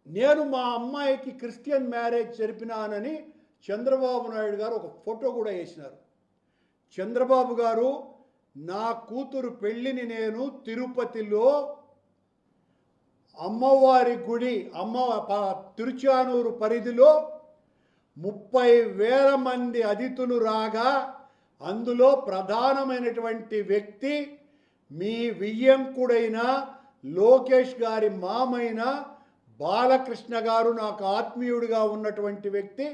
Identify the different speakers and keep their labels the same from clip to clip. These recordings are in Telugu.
Speaker 1: నేను మా అమ్మాయికి క్రిస్టియన్ మ్యారేజ్ జరిపినానని చంద్రబాబు నాయుడు గారు ఒక ఫోటో కూడా వేసినారు. చంద్రబాబు గారు, నా కూతురు పెళ్ళిని నేను తిరుపతిలో అమ్మవారి గుడి తిరుచానూరు పరిధిలో 30,000 మంది అతిథులు రాగా అందులో ప్రధానమైనటువంటి వ్యక్తి మీ వియ్యంకుడైన లోకేష్ గారి మామైన బాలకృష్ణ గారు, నాకు ఆత్మీయుడిగా ఉన్నటువంటి వ్యక్తి.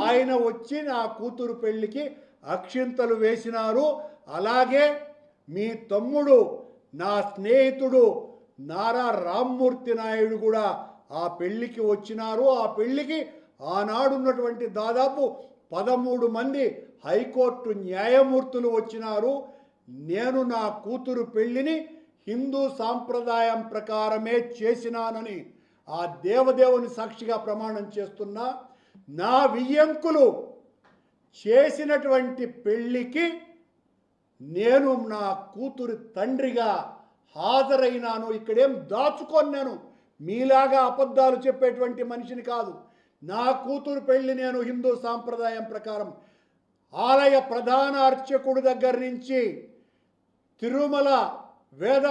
Speaker 1: ఆయన వచ్చి నా కూతురు పెళ్ళికి అక్షింతలు వేసినారు. అలాగే మీ తమ్ముడు, నా స్నేహితుడు నారా రామ్మూర్తి నాయుడు కూడా ఆ పెళ్ళికి వచ్చినారు. ఆ పెళ్ళికి ఆనాడున్నటువంటి దాదాపు 13 మంది హైకోర్టు న్యాయమూర్తులు వచ్చినారు. నేను నా కూతురు పెళ్ళిని హిందూ సాంప్రదాయం ప్రకారమే చేసినానని ఆ దేవదేవుని సాక్షిగా ప్రమాణం చేస్తున్నా. నా వియ్యంకులు చేసినటువంటి పెళ్ళికి నేను నా కూతురు తండ్రిగా హాజరైనాను. ఇక్కడేం దాచుకొని నేను మీలాగా అబద్ధాలు చెప్పేటువంటి మనిషిని కాదు. నా కూతురు పెళ్ళి నేను హిందూ సాంప్రదాయం ప్రకారం ఆలయ ప్రధాన అర్చకుడి దగ్గర నుంచి తిరుమల వేద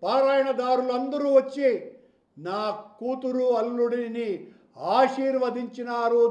Speaker 1: పారాయణదారులందరూ వచ్చి నా కూతురు అల్లుడిని ఆశీర్వదించినారు.